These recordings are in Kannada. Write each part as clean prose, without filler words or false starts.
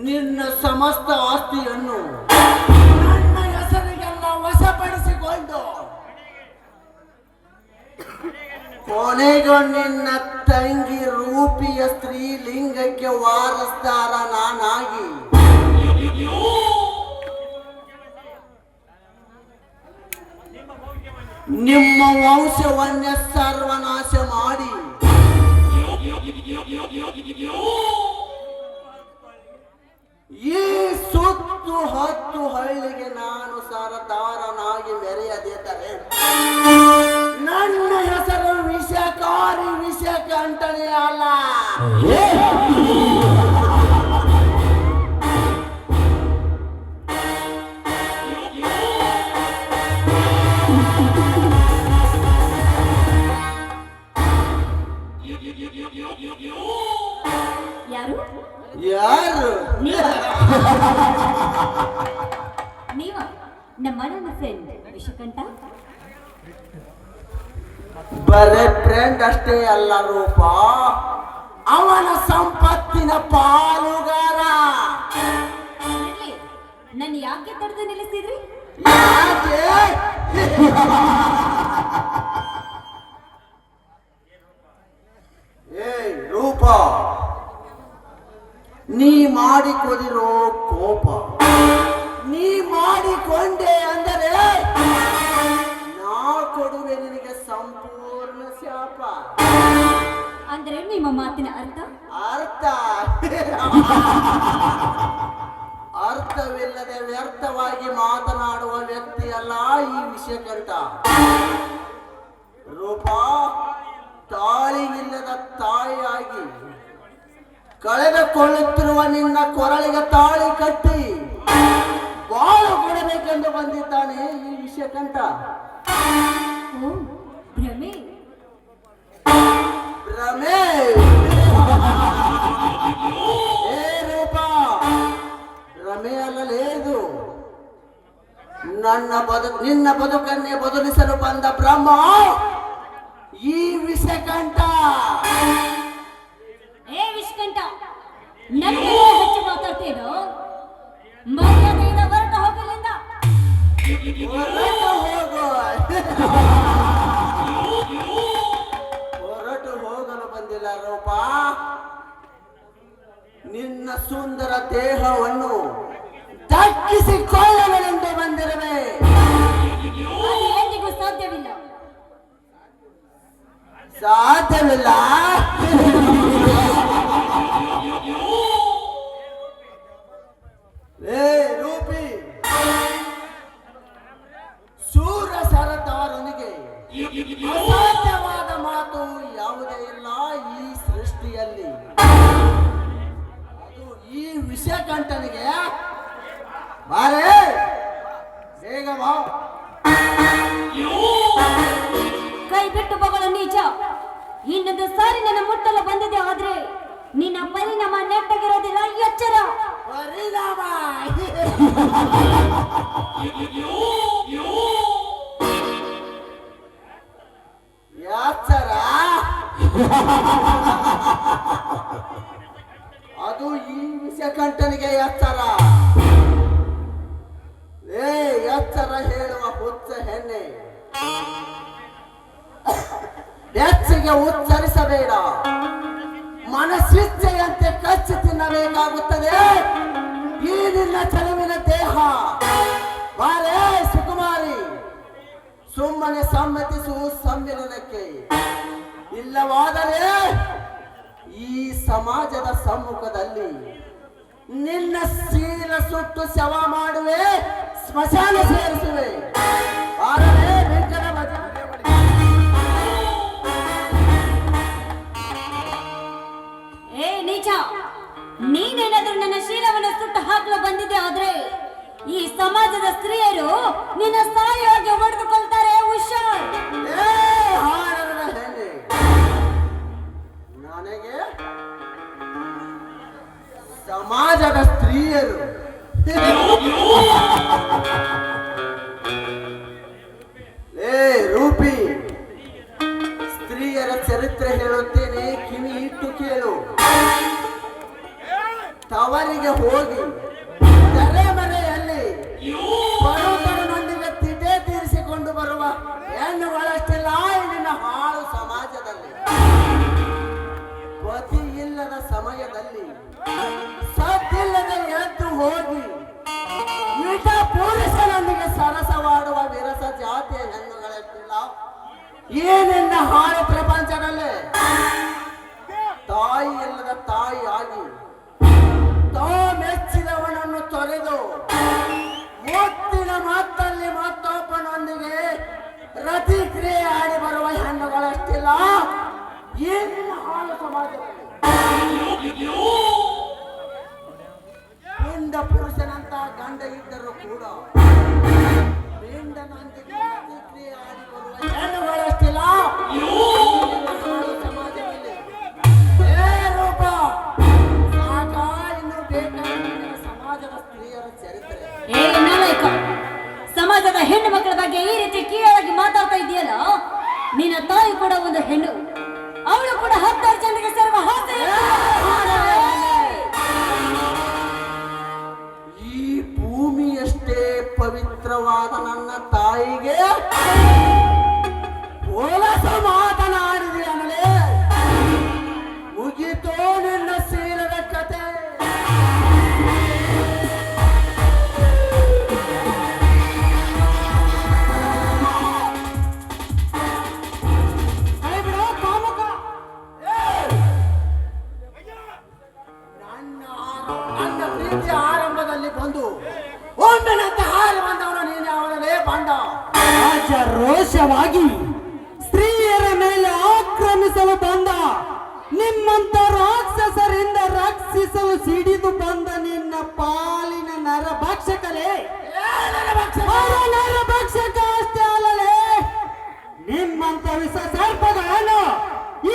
ನಿನ್ನ ಸಮಸ್ತ ಆಸ್ತಿಯನ್ನು ನನ್ನ ಹೆಸರಿಗೆಲ್ಲ ವಶಪಡಿಸಿಕೊಂಡು ಕೊನೆಗೂ ನಿನ್ನ ತಂಗಿ ರೂಪಿಯ ಸ್ತ್ರೀಲಿಂಗಕ್ಕೆ ವಾರಸ್ದಾರ ನಾನಾಗಿ ನಿಮ್ಮ ವಂಶವನ್ನೇ ಸರ್ವನಾಶ ಮಾಡಿ ಈ ಸುತ್ತು ಹತ್ತು ಹಳ್ಳಿಗೆ ನಾನು ಸರದಾರನಾಗಿ ಮೆರೆಯದಿದ್ದರೆ ನನ್ನ ಹೆಸರು ವಿಷಕಾರಿ ವಿಷಕಂಠನೇ ಅಲ್ಲ. ಯಾರು ಯಾರು ನೀವ ನಮ್ಮ ನನ್ನ ಫ್ರೆಂಡ್ ವಿಷಕಂಠ. ಬರೇ ಫ್ರೆಂಡ್ ಅಷ್ಟೇ ಅಲ್ಲ ರೂಪ, ಅವನ ಸಂಪತ್ತಿನ ಪಾಲುಗಾರ. ನನ್ನ ಯಾಕೆ ತಡೆದು ನಿಲ್ಲಿಸಿದ್ರಿ? ಯಾಕೆ? ರೂಪ, ನೀ ಮಾಡಿಕೊದಿರೋ ಕೋಪ ನೀ ಮಾಡಿಕೊಂಡೆ ಅಂದರೆ ನಾ ಕೊಡುವೆ ನಿನಗೆ ಸಂಪೂರ್ಣ ಶಾಪ. ಅಂದ್ರೆ ನಿಮ್ಮ ಮಾತಿನ ಅರ್ಥ ಅರ್ಥವಿಲ್ಲದೆ ವ್ಯರ್ಥವಾಗಿ ಮಾತನಾಡುವ ವ್ಯಕ್ತಿಯಲ್ಲ ಈ ವಿಷಕಂಠ. ರೂಪ, ತಾಳಿಗಿಲ್ಲದ ತಾಯಿಯಾಗಿ ಕಳೆದುಕೊಳ್ಳುತ್ತಿರುವ ನಿನ್ನ ಕೊರಳಿಗೆ ತಾಳಿ ಕಟ್ಟಿ ಬಾಳು ಕೊಡಬೇಕೆಂದು ಬಂದಿದ್ದಾನೆ ಈ ವಿಷಕಂಠ. ಭ್ರಮೆ ಭ್ರಮೆ. ಏ ರೂಪ, ಭ್ರಮೆ ಅಲ್ಲಲೇದು. ನಿನ್ನ ಬದುಕನ್ನೇ ಬದಲಿಸಲು ಬಂದ ಬ್ರಹ್ಮ ಈ ವಿಷಕಂಠ. ಏ ವಿಷಕಂಠ, ನನಗೆ ಹೆಚ್ಚು ಮಾತಾಡ್ತೀನೋ? ಮರ್ಯಾದೆಯಿಂದ ಹೊರಟು ಹೋಗಲಿಂದ. ಹೊರಟು ಹೋಗಲು ಬಂದಿಲ್ಲ ರೂಪ, ನಿನ್ನ ಸುಂದರ ದೇಹವನ್ನು ದಕ್ಕಿಸಿಕೊಳ್ಳಲೆಂದು ಬಂದಿರುವೆ. ಅದು ಎಂದಿಗೂ ಸಾಧ್ಯವಿಲ್ಲ. ಸಾಧ್ಯವಿಲ್ಲ? ಏ ರೂಪಿ, ಶೂರ ಸರದಾರನಿಗೆ ಅಸಾಧ್ಯವಾದ ಮಾತು ಯಾವುದೇ ಇಲ್ಲ ಈ ಸೃಷ್ಟಿಯಲ್ಲಿ. ಅದು ಈ ವಿಷಕಂಠನಿಗೆ. ಬಾರೇ, ಬೇಗ ಬಾ. ಕೈ ಬಿಟ್ಟು ಬಗಳ ನೀಚ, ಇನ್ನೊಂದು ಸಾರಿ ನನ್ನ ಮುಟ್ಟಲು ಬಂದಿದೆ ಆದ್ರೆ ನಿನ್ನ ಪರಿಣಾಮ ನೆಟ್ಟಗಿರೋದಿಲ್ಲ. ಎಚ್ಚರ. ಪರಿಣಾಮ ಯಾಚರ. ಅದು ಈ ವಿಷಕಂಠನಿಗೆ ಎಚ್ಚರ. ಎಚ್ಚರ ಹೇಳುವ ಹುಚ್ಚ ಹೆಣ್ಣೆ, ಹೆಚ್ಚಿಗೆ ಉಚ್ಚರಿಸಬೇಡ. ಮನಸ್ಸಿಚ್ಛೆಯಂತೆ ಕಚ್ಚಿ ತಿನ್ನಬೇಕಾಗುತ್ತದೆ ಈ ನಿನ್ನ ಚೆಲುವಿನ ದೇಹ. ಬಾರೇ ಸುಕುಮಾರಿ, ಸುಮ್ಮನೆ ಸಮ್ಮತಿಸು ಸಮ್ಮಿಲನಕ್ಕೆ. ಇಲ್ಲವಾದರೆ ಈ ಸಮಾಜದ ಸಮ್ಮುಖದಲ್ಲಿ ನಿನ್ನ ಶೀಲ ಸುಟ್ಟು ಶವ ಮಾಡುವೆ, ಸ್ಮಶಾನ ಸೇರಿಸುವೆ. ಬಾರೇ ವೆಂಕಟ ಭಜ. ಏ ನೀಚ, ನೀನೇನಾದ್ರೂ ನನ್ನ ಶೀಲವನ್ನು ಸುಟ್ಟು ಹಾಕಲು ಬಂದಿದೆ ಆದ್ರೆ ಈ ಸಮಾಜದ ಸ್ತ್ರೀಯರು ನಿನ್ನ ಸಾಯಿಯಾಗಿ ಹೊಡೆದುಕೊಳ್ತಾರೆ. ಹುಷಾರ್. ನನಗೆ ಸಮಾಜದ ಸ್ತ್ರೀಯರು ರೂಪಿ, ಸ್ತ್ರೀಯರ ಚರಿತ್ರೆ ಹೇಳುತ್ತೇನೆ, ಕಿವಿ ಇಟ್ಟು ಕೇಳು. ತವರಿಗೆ ಹೋಗಿ ತೆರೆಮರೆಯಲ್ಲಿ ಬಡವನೊಂದಿಗೆ ತಿಟೆ ತೀರಿಸಿಕೊಂಡು ಬರುವ ಹೆಣ್ಣುಗಳಷ್ಟಿಲ್ಲ ಇಲ್ಲಿನ ಹಾಳು ಸಮಾಜದಲ್ಲಿ. ಪತಿ ಇಲ್ಲದ ಸಮಯದಲ್ಲಿ ಸದ್ದಿಲ್ಲದೆ ಎದ್ದು ಹೋಗಿ ಮಿತ ಪುರುಷನೊಂದಿಗೆ ಸರಸವಾಡುವ ವಿರಸ ಜಾತಿಯ ಹೆಣ್ಣುಗಳಷ್ಟಿಲ್ಲ ಏನೆನ್ನ ಹಾಳು ಪ್ರಪಂಚದಲ್ಲಿ. ತಾಯಿ ಇಲ್ಲದ ತಾಯಿಯಾಗಿ ತಾ ಮೆಚ್ಚಿದವನನ್ನು ತೊರೆದು ಮುತ್ತಿನ ಮತ್ತಲ್ಲಿ ಮತ್ತೊಬ್ಬನೊಂದಿಗೆ ಪ್ರತಿಕ್ರಿಯೆ ಆಡಿ ಬರುವ ಹೆಣ್ಣುಗಳಷ್ಟಿಲ್ಲ ಏನಿನ ಹಾಳು ಸಮಾಜದಲ್ಲಿ. ಹಿಂದ ಪುರುಷನಂತ ಗಂಡ ಇದ್ದರೂ ಕೂಡ ಹೆಂಡನೊಂದಿಗೆ ಪ್ರತಿಕ್ರಿಯೆ ಆಡಿ ಬರುವ ಹೆಣ್ಣುಗಳಷ್ಟಿಲ್ಲ ಹಾಳು ಸಮಾಜದಲ್ಲಿ. ಏ ರೂಪ ಸಾಕಾ ಇನ್ನು ಬೇಕಾದ ಸಮಾಜದ ಸ್ತ್ರೀಯರ ಚರಿತ್ರೆ. ಏ ನಾಲಾಯಕ, ಸಮಾಜದ ಹೆಣ್ಣು ಮಕ್ಕಳ ಬಗ್ಗೆ ಈ ರೀತಿ ಕೀಳಾಗಿ ಮಾತಾಡ್ತಾ ಇದೆಯಲ್ಲ. ನಿನ್ನ ತಾಯಿ ಕೂಡ ಒಂದು ಹೆಣ್ಣು, ಅವಳು ಕೂಡ 10 ಜನರಿಗೆ ಸೇರುವ ಹಾಸ್ಯ. ಈ ಭೂಮಿಯಷ್ಟೇ ಪವಿತ್ರವಾದ ನನ್ನ ತಾಯಿಗೆ ಹೋಲಸ ಮಾತನಾಡಿದೆ ಅನ್ನಲೇ ಮುಗಿತೋ ನಿನ್ನ ಶೀಲದ ಕತೆ. ನನ್ನ ಪ್ರೀತಿ ಆರಂಭದಲ್ಲಿ ಬಂದು ಒಮ್ಮೆನಂತ ಹಾರಿ ಬಂದವನು ನೀನು ಅವನಲ್ಲೇ ಬಂದ. ರಾಜ ರೋಷವಾಗಿ ಸ್ತ್ರೀಯರ ಮೇಲೆ ಆಕ್ರಮಿಸಲು ಬಂದ ನಿಮ್ಮಂತ ರಾಕ್ಷಸರಿಂದ ರಕ್ಷಿಸಲು ಸಿಡಿದು ಬಂದ ನಿನ್ನ ಪಾಲಿನ ನರಭಕ್ಷಕಲೇ. ನರಭಕ್ಷಕ ಅಷ್ಟೇ ಅಲ್ಲಲೇ, ನಿಮ್ಮಂತ ವಿಷ ಸರ್ಪಗಳನ್ನು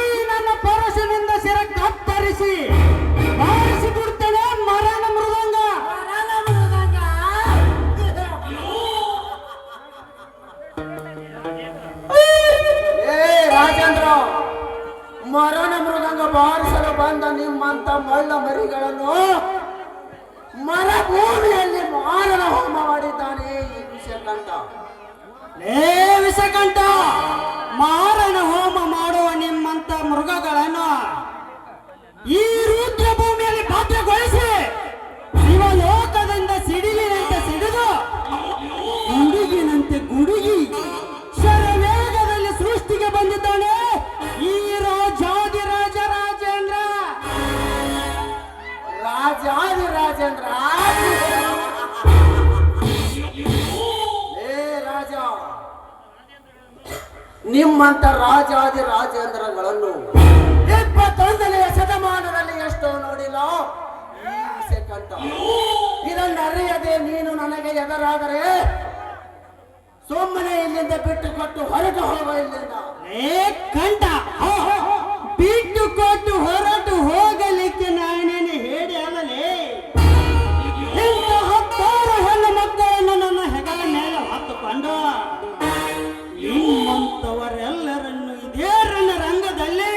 ಈ ನನ್ನ ಪರಶುನಿಂದ ಶಿರ ಕತ್ತರಿಸಿ ಬಾರಿಸಿ ಬಿಡ್ತೇನೆ ಮರಣ ಮೃದಂಗ. ರಾಜೇಂದ್ರ, ಮರಣ ಮೃದಂಗ ಬಾರಿಸಲು ಬಂದ ನಿಮ್ಮಂತ ಮಳ್ಳ ಮರಿಗಳನ್ನು ಮರಭೂಮಿಯಲ್ಲಿ ಮಾರಣ ಹೋಮ ಮಾಡಿದ್ದಾನೆ ಈ ವಿಷಕಂಠ. ಲೇ ವಿಷಕಂಠ, ಮಾರಣ ಹೋಮ ಮಾಡುವ ನಿಮ್ಮಂತ ಮೃಗಗಳನ್ನು ಈ ರುದ್ರ ಭೂಮಿಯಲ್ಲಿ ಭದ್ರಗೊಳಿಸಿ ಶಿವಲೋಕದಿಂದ ಸಿಡಿಲಿನಂತೆ ಸಿಡಿದು ಗುಡುಗಿನಂತೆ ಗುಡುಗಿ ಶರವೇಗದಲ್ಲಿ ಸೃಷ್ಟಿಗೆ ಬಂದಿದ್ದಾನೆ ಈ ರಾಜಾದಿರಾಜ ರಾಜೇಂದ್ರ. ರಾಜೇಂದ್ರ ಏ ರಾಜ, ನಿಮ್ಮಂತ ರಾಜೇಂದ್ರಗಳನ್ನು 21ನೇ ಶತಮಾನದಲ್ಲಿ ಎಷ್ಟೋ ನೋಡಿಲ್ಲ ಈ ವಿಷಕಂಠ. ಇದನ್ನರಿಯದೆ ನೀನು ನನಗೆ ಎದುರಾದರೆ ಸುಮ್ಮನೆ ಇಲ್ಲಿಂದ ಬಿಟ್ಟು ಕೊಟ್ಟು ಹೊರಟು ಹೋಗ ಇಲ್ಲಿಂದ. ಏ ಕಂಠ, ಬಿಟ್ಟು ಕೊಟ್ಟು ಹೊರಟು ಹೋಗಲಿಕ್ಕೆ ನಾನೇನು ಹೇಳಿ ಅಲ್ಲಲೇ. ಇಂಥ 10 ಹೆಣ್ಣು ಮಕ್ಕಳನ್ನು ನನ್ನ ಹೆಗಲ ಮೇಲೆ ಹೊತ್ತುಕೊಂಡು ನಿಮ್ಮಂಥವರೆಲ್ಲರನ್ನು ಇದೇ ರಂಗದಲ್ಲಿ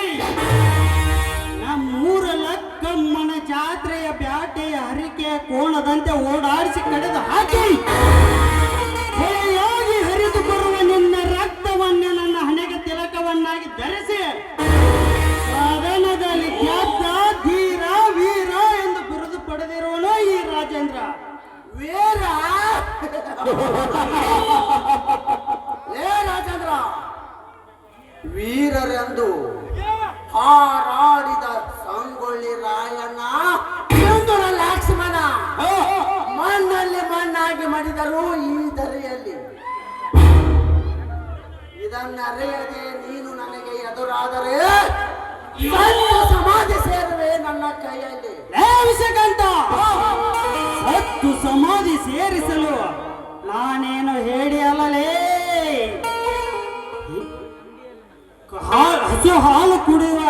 ನಮ್ಮೂರ ಲಕ್ಕಮ್ಮನ ಜಾತ್ರೆಯ ಬ್ಯಾಟೆಯ ಹರಿಕೆಯ ಕೋಣದಂತೆ ಓಡಾಡಿಸಿ ಕಳೆದು ಹಾಕಿ ಹೊಳೆಯಾಗಿ ಹರಿದು ಬರುವ ನಿನ್ನ ರಕ್ತವನ್ನೇ ನನ್ನ ಹಣೆಗೆ ತಿಲಕವನ್ನಾಗಿ ಧರಿಸಿ ಸದನದಲ್ಲಿ ಖ್ಯಾತ ಧೀರ ವೀರ ಎಂದು ಬಿರುದು ಪಡೆದಿರುವನು ಈ ರಾಜೇಂದ್ರ. ವೀರ ಏ ರಾಜೇಂದ್ರ, ವೀರರೆಂದು ಹಾರಾಡಿದ ಸಂಗೊಳ್ಳಿ ರಾಯಣ್ಣ ಇಂದುರ ಲಕ್ಷ್ಮಣ ಮಣ್ಣಲ್ಲಿ ಮಣ್ಣಾಗಿ ಮಾಡಿದರು ಈ ಧರೆಯಲ್ಲಿ. ಇದನ್ನರಿಯದೆ ನೀನು ನನಗೆ ಎದುರಾದರೆ ಸಮಾಧಿ ಸೇರುವೆ ನನ್ನ ಕೈಯಲ್ಲಿ. ವಿಷಕಂಠ, ಸತ್ತು ಸಮಾಧಿ ಸೇರಿಸಲು ನಾನೇನು ಹೇಳಿ ಅಲ್ಲಲೇ. ಹಸು ಹಾಲು ಕುಡಿಯುವ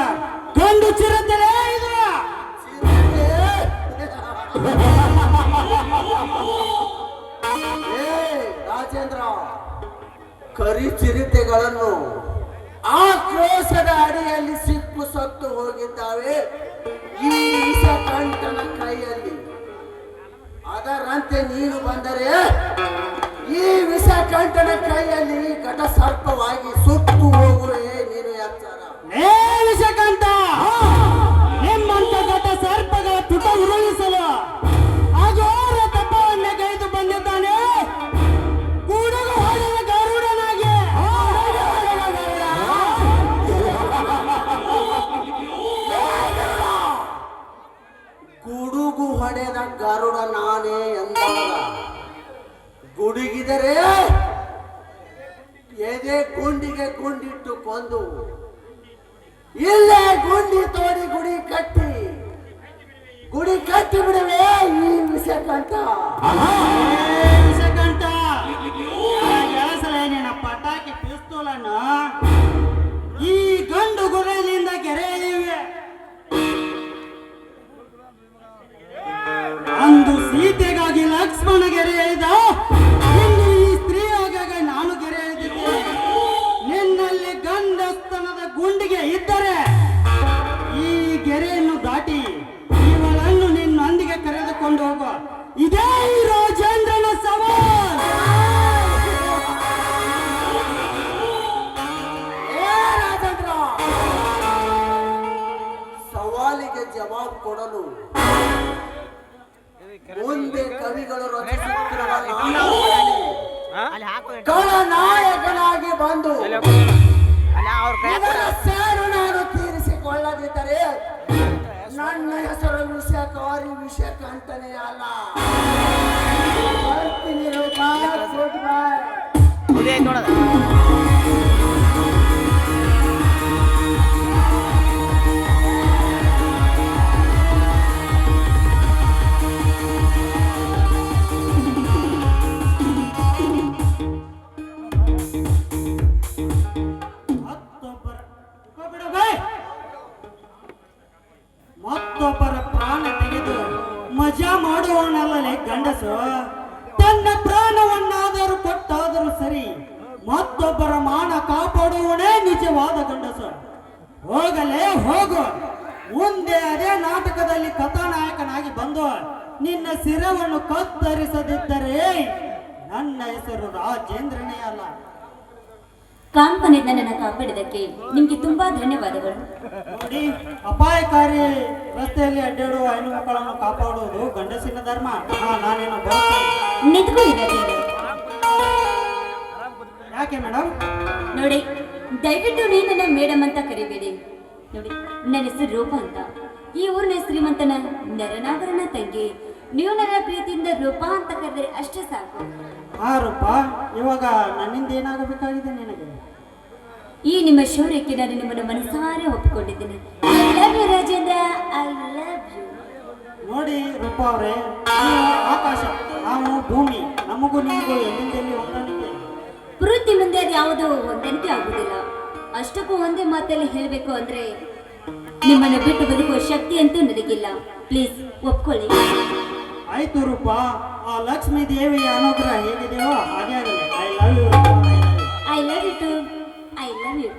ಗಂಡು ಚಿರತೆಲೇ ಇದು. ರಾಜೇಂದ್ರ, ಕರಿ ಚಿರತೆಗಳನ್ನು ಆಕ್ರೋಶದ ಅಡಿಯಲ್ಲಿ ಸಿಕ್ಕು ಸತ್ತು ಹೋಗಿದ್ದಾವೆ ಈ ವಿಷಕಂಠನ ಕೈಯಲ್ಲಿ. ಅದರಂತೆ ನೀನು ಬಂದರೆ ಈ ವಿಷಕಂಠನ ಕೈಯಲ್ಲಿ ಘಟ ಸರ್ಪವಾಗಿ ಸುಟ್ಟು ಹೋಗುವೆ ನೀನು ಎಚ್ಚರ. ಏ ವಿಷಕಂಠ, ನಿಮ್ಮಂತ ಘಟ ಸರ್ಪಗಳ ತುಟ ಉರುಳಿಸಲು ಅಘೋರ ತಪವನ್ನೇ ಗೈದು ಬಂದಿದ್ದಾನೆ ಕೂಡಗು ಹೊಡೆದ ಗರುಡನಾಗಿ. ಗುಡುಗು ಹೊಡೆದ ಗರುಡ ನಾನೇ ಎಂದವರ ಗುಡುಗಿದರೆ ಎದೆ ಗುಂಡಿಗೆ ಗುಂಡಿಟ್ಟು ಕೊಂದು ಇಲ್ಲೇ ಗುಂಡಿ ತೋಡಿ ಗುಡಿ ಕಟ್ಟಿ ಬಿಡುವೆ ಈ ವಿಷಕಂಠ. ವಿಷಕಂಠ, ನಿನ್ನ ಪಟಾಕಿ ಪಿಸ್ತೂಲನ್ನು ಈ ಗಂಡು ಗುರೆಯಿಂದ ಗೆರೆಯಲಿವೆ. ಅಂದು ಸೀತೆಗಾಗಿ ಲಕ್ಷ್ಮಣ ಗೆರೆ ಎಳೆದ, ಇನ್ನು ಈ ಸ್ತ್ರೀ ಆಗಾಗ ನಾನು ಗೆರೆ ಎಳೆದಿದ್ದೇನೆ. ನಿನ್ನಲ್ಲಿ ಗಂಡಸ್ತನದ ಗುಂಡಿಗೆ ಇದ್ದರೆ ಈ ಗೆರೆಯನ್ನು ದಾಟಿ ಇವಳನ್ನು ನಿನ್ನೊಂದಿಗೆ ಕರೆದುಕೊಂಡು ಹೋಗುವ. ಇದೇ ಈ ರಾಜೇಂದ್ರನ ಸವಾಲ್. ರಾಜೇಂದ್ರ, ಸವಾಲಿಗೆ ಜವಾಬು ಕೊಡಲು ಮುಂದೆ ಕವಿಗಳು ರಚಿಸುತ್ತಿರುವ ನಾಯಕನಾಗಿ ಬಂದು ಇದರ ಸೇರು ನಾನು ತೀರಿಸಿಕೊಳ್ಳದಿದ್ದರೆ ನನ್ನ ಹೆಸರು ವಿಷಕಾರಿ ವಿಷಕಂಠನೇ ಅಲ್ಲ. ಬರ್ತೀನಿ ರೂಪಾ, goodbye. ಮತ್ತೊಬ್ಬರ ಪ್ರಾಣ ತೆಗೆದು ಮಜಾ ಮಾಡುವವನಲ್ಲೇ ಗಂಡಸು. ತನ್ನ ಪ್ರಾಣವನ್ನಾದರೂ ಕೊಟ್ಟಾದರೂ ಸರಿ, ಮತ್ತೊಬ್ಬರ ಮಾನ ಕಾಪಾಡುವವನೇ ನಿಜವಾದ ಗಂಡಸು. ಹೋಗಲೇ ಹೋಗು, ಮುಂದೆ ಅದೇ ನಾಟಕದಲ್ಲಿ ಕಥಾನಾಯಕನಾಗಿ ಬಂದು ನಿನ್ನ ಶಿರವನ್ನು ಕತ್ತರಿಸದಿದ್ದರೆ ನನ್ನ ಹೆಸರು ರಾಜೇಂದ್ರನೇ ಅಲ್ಲ. ಕಾಂಪನಿಂದ ನನ್ನನ್ನು ಕಾಪಾಡಿದಕ್ಕೆ ನಿಮ್ಗೆ ತುಂಬಾ ಧನ್ಯವಾದಗಳು. ನೋಡಿ, ಅಪಾಯಕಾರಿ ರಸ್ತೆಯಲ್ಲಿ ಅಡ್ಡಾಡುವ ಹೆಣ್ಣು ಮಕ್ಕಳನ್ನು ಕಾಪಾಡುವುದು ಗಂಡಸಿನ ಧರ್ಮ. ನಾನೇನು ನಿಂತ್ಕೊಳ್ಳಿ. ಯಾಕೆ ಮೇಡಮ್? ನೋಡಿ, ದಯವಿಟ್ಟು ನೀ ನನ್ನ ಮೇಡಮ್ ಅಂತ ಕರಿಬೇಡಿ. ನೋಡಿ, ನನ್ನ ಹೆಸರು ರೂಪ ಅಂತ. ಈ ಊರಿನ ಶ್ರೀಮಂತನ ನರನಾಗರನ ತಂಗಿ. ನೀವು ನನ್ನ ಪ್ರೀತಿಯಿಂದ ರೂಪ ಅಂತ ಕರೆದರೆ ಅಷ್ಟೇ ಸಾಕು. ರೂಪ, ಇವಾಗ ನನ್ನಿಂದ ಏನಾಗಬೇಕಾಗಿದೆ ನಿನಗೆ? ಈ ನಿಮ್ಮ ಶೌರ್ಯಕ್ಕೆ ನಾನು ನಿಮ್ಮನ್ನು ಮನಸಾರೆ ಒಪ್ಪಿಕೊಂಡಿದ್ದೇನೆ. I love you Rajendra, I love you. ನೋಡಿ ರೂಪ ಅವರೇ, ಆಕಾಶ, ನಾವು ಭೂಮಿ, ನಮಗೂ ನಿಮಗೂ ಎಲ್ಲಿಂದ ಎಲ್ಲಿ ಹೊಂದಾಣಿಕೆ. ವೃತ್ತಿ ಮುಂದೆ ಅದು ಯಾವುದೋ ಹೊಂದಾಣಿಕೆ ಆಗುದಿಲ್ಲ. ಅಷ್ಟಕ್ಕೂ ಒಂದೇ ಮಾತಲ್ಲಿ ಹೇಳಬೇಕು ಅಂದ್ರೆ, ನಿಮ್ಮನ್ನು ಬಿಟ್ಟು ಬದುಕುವ ಶಕ್ತಿ ಅಂತೂ ನನಗಿಲ್ಲ. ಪ್ಲೀಸ್ ಒಪ್ಕೊಳ್ಳಿ. ಆಯ್ತು ರೂಪ, ಆ ಲಕ್ಷ್ಮೀ ದೇವಿಯ ಅನುಗ್ರಹ ಹೇಗಿದೆಯೋ ಹಾಗೆ ಆಗಲಿ. I love you. I love you too. I love you.